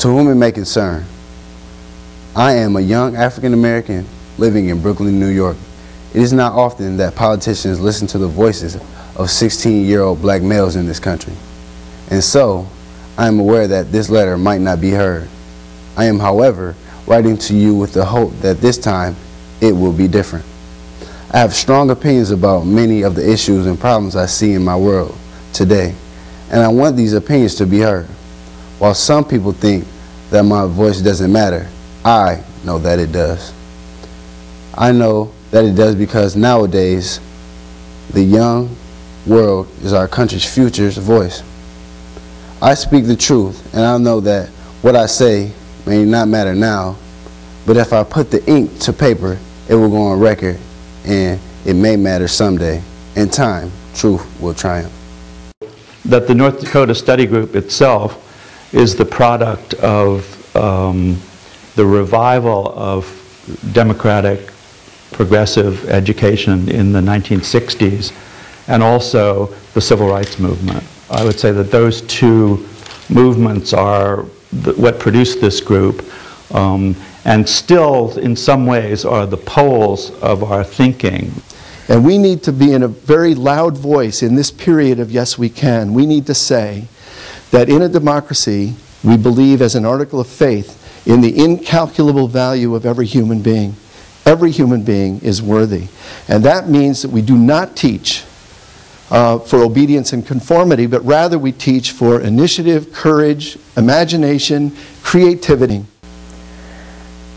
To whom it may concern, I am a young African American living in Brooklyn, New York. It is not often that politicians listen to the voices of 16-year-old black males in this country. And so, I am aware that this letter might not be heard. I am, however, writing to you with the hope that this time it will be different. I have strong opinions about many of the issues and problems I see in my world today, and I want these opinions to be heard. While some people think that my voice doesn't matter, I know that it does. I know that it does because nowadays, the young world is our country's future's voice. I speak the truth, and I know that what I say may not matter now, but if I put the ink to paper, it will go on record, and it may matter someday. In time, truth will triumph. That the North Dakota Study Group itself is the product of the revival of democratic, progressive education in the 1960s, and also the civil rights movement. I would say that those two movements are what produced this group, and still, in some ways, are the poles of our thinking. And we need to be in a very loud voice in this period of Yes We Can. We need to say that in a democracy, we believe as an article of faith in the incalculable value of every human being. Every human being is worthy. And that means that we do not teach for obedience and conformity, but rather we teach for initiative, courage, imagination, creativity.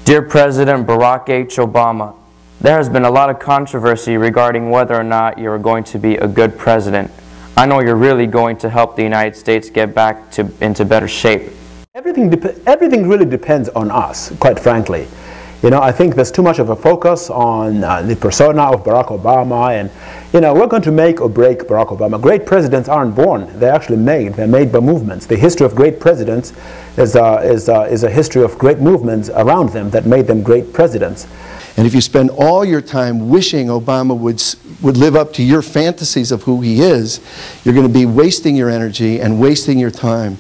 Dear President Barack H. Obama, there has been a lot of controversy regarding whether or not you are going to be a good president. I know you're really going to help the United States get back into better shape. Everything really depends on us, quite frankly. You know, I think there's too much of a focus on the persona of Barack Obama, and you know, we're going to make or break Barack Obama. Great presidents aren't born; they're actually made. They're made by movements. The history of great presidents is a history of great movements around them that made them great presidents. And if you spend all your time wishing Obama would live up to your fantasies of who he is, you're going to be wasting your energy and wasting your time.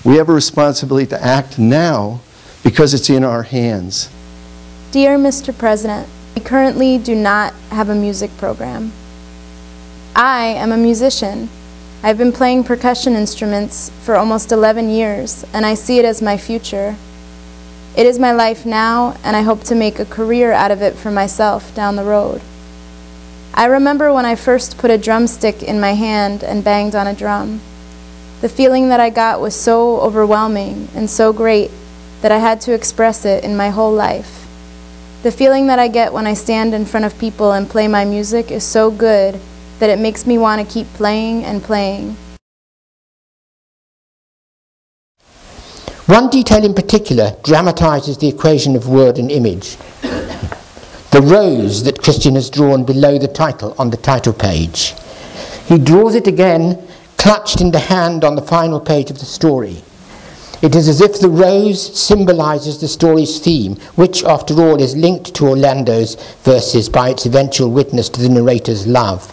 We have a responsibility to act now because it's in our hands. Dear Mr. President, we currently do not have a music program. I am a musician. I've been playing percussion instruments for almost 11 years, and I see it as my future. It is my life now, and I hope to make a career out of it for myself down the road. I remember when I first put a drumstick in my hand and banged on a drum. The feeling that I got was so overwhelming and so great that I had to express it in my whole life. The feeling that I get when I stand in front of people and play my music is so good that it makes me want to keep playing and playing. One detail in particular dramatizes the equation of word and image. The rose that Christian has drawn below the title on the title page. He draws it again, clutched in the hand on the final page of the story. It is as if the rose symbolizes the story's theme, which, after all, is linked to Orlando's verses by its eventual witness to the narrator's love.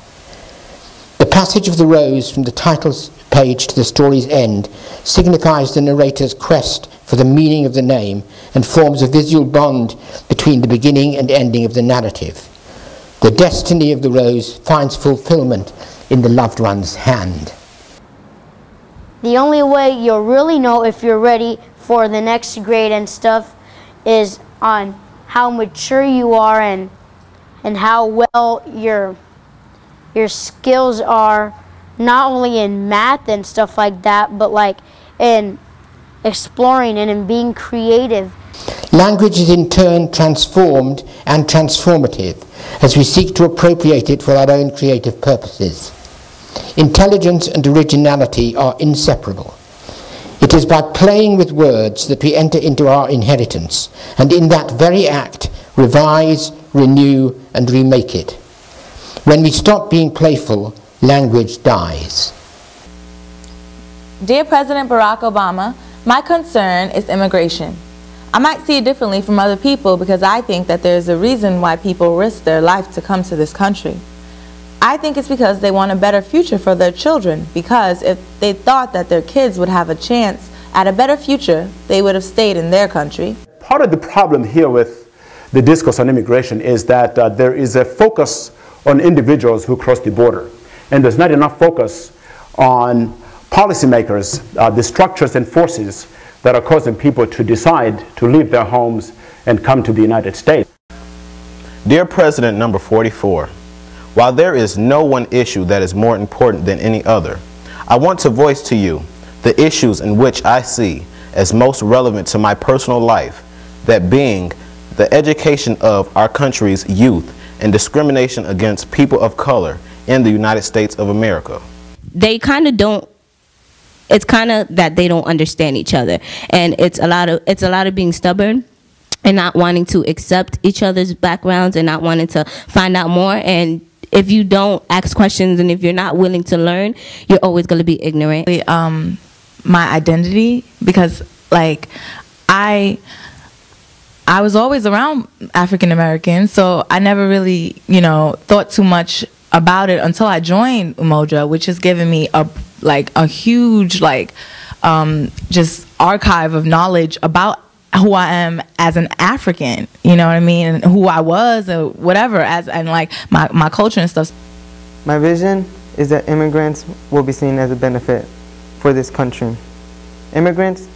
The passage of the rose from the title page to the story's end signifies the narrator's quest for the meaning of the name and forms a visual bond between the beginning and ending of the narrative. The destiny of the rose finds fulfillment in the loved one's hand. The only way you'll really know if you're ready for the next grade and stuff is on how mature you are and how well your skills are, not only in math and stuff like that, but like in exploring and in being creative. Language is in turn transformed and transformative as we seek to appropriate it for our own creative purposes. Intelligence and originality are inseparable. It is by playing with words that we enter into our inheritance, and in that very act revise, renew, and remake it. When we stop being playful, language dies. Dear President Barack Obama, my concern is immigration. I might see it differently from other people because I think that there's a reason why people risk their life to come to this country. I think it's because they want a better future for their children, because if they thought that their kids would have a chance at a better future, they would have stayed in their country. Part of the problem here with the discourse on immigration is that there is a focus on individuals who cross the border, and there's not enough focus on policymakers, the structures and forces that are causing people to decide to leave their homes and come to the United States. Dear President number 44, while there is no one issue that is more important than any other, I want to voice to you the issues in which I see as most relevant to my personal life, that being the education of our country's youth and discrimination against people of color in the United States of America. They kind of don't, it's kind of that they don't understand each other, and it's a lot of being stubborn and not wanting to accept each other's backgrounds and not wanting to find out more. And if you don't ask questions and if you're not willing to learn, you're always going to be ignorant. My identity, because like I was always around African Americans, so I never really, thought too much about it until I joined Umoja, which has given me a huge just archive of knowledge about who I am as an African, you know what I mean, and who I was or whatever, and like my culture and stuff. My vision is that immigrants will be seen as a benefit for this country. Immigrants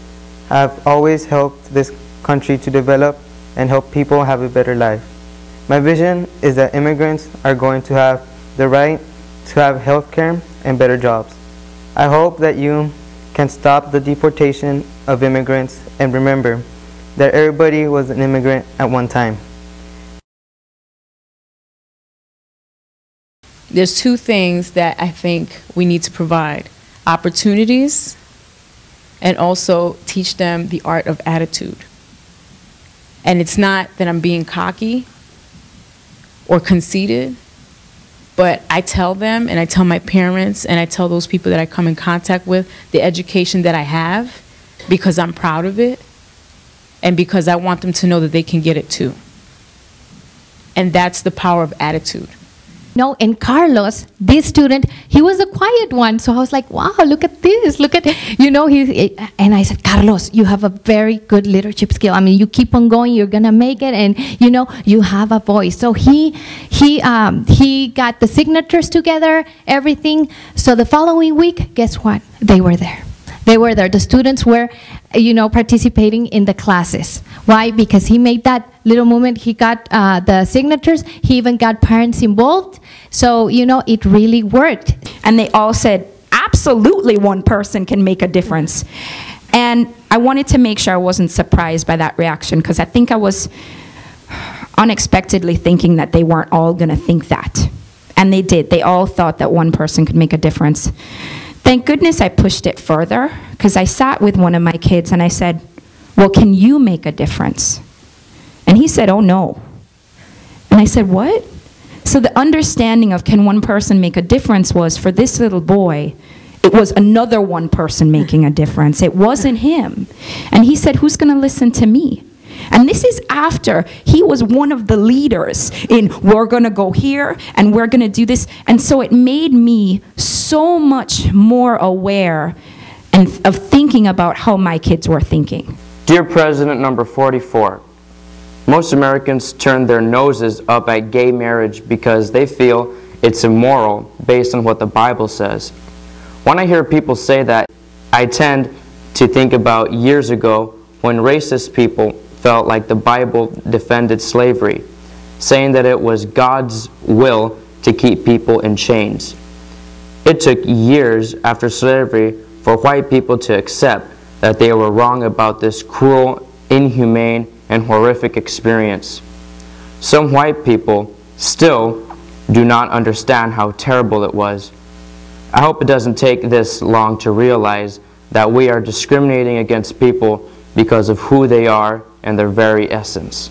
have always helped this country to develop and help people have a better life. My vision is that immigrants are going to have the right to have health care and better jobs. I hope that you can stop the deportation of immigrants and remember that everybody was an immigrant at one time. There's two things that I think we need to provide: opportunities and also teach them the art of attitude. And it's not that I'm being cocky or conceited, but I tell them, and I tell my parents, and I tell those people that I come in contact with the education that I have, because I'm proud of it and because I want them to know that they can get it too. And that's the power of attitude. No, and Carlos, this student, he was a quiet one. So I was like, wow, look at this, look at, and I said, Carlos, you have a very good leadership skill. I mean, you keep on going, you're gonna make it, and you have a voice. So he got the signatures together, everything. So the following week, guess what? They were there. They were there. The students were, participating in the classes. Why? Because he made that little movement. He got the signatures. He even got parents involved. So, it really worked. And they all said, absolutely one person can make a difference. And I wanted to make sure I wasn't surprised by that reaction, because I think I was unexpectedly thinking that they weren't all going to think that. And they did. They all thought that one person could make a difference. Thank goodness I pushed it further, because I sat with one of my kids and I said, well, can you make a difference? And he said, oh, no. And I said, what? So the understanding of can one person make a difference was, for this little boy, it was another one person making a difference. It wasn't him. And he said, who's going to listen to me? And this is after he was one of the leaders in, we're going to go here and we're going to do this. And so it made me so much more aware of thinking about how my kids were thinking. Dear President number 44, most Americans turn their noses up at gay marriage because they feel it's immoral based on what the Bible says. When I hear people say that, I tend to think about years ago when racist people felt like the Bible defended slavery, saying that it was God's will to keep people in chains. It took years after slavery for white people to accept that they were wrong about this cruel, inhumane, and horrific experience. Some white people still do not understand how terrible it was. I hope it doesn't take this long to realize that we are discriminating against people because of who they are and their very essence.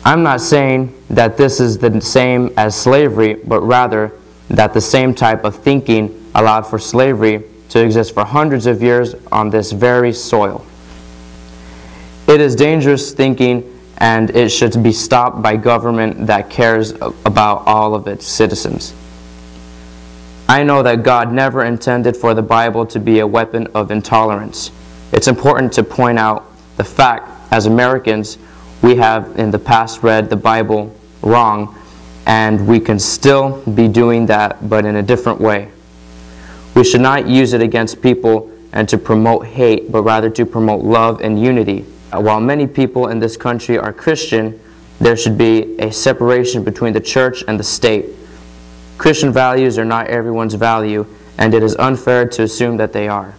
I'm not saying that this is the same as slavery, but rather that the same type of thinking allowed for slavery to exist for hundreds of years on this very soil. It is dangerous thinking, and it should be stopped by government that cares about all of its citizens. I know that God never intended for the Bible to be a weapon of intolerance. It's important to point out the fact, as Americans, we have in the past read the Bible wrong, and we can still be doing that, but in a different way. We should not use it against people and to promote hate, but rather to promote love and unity. While many people in this country are Christian, there should be a separation between the church and the state. Christian values are not everyone's value, and it is unfair to assume that they are.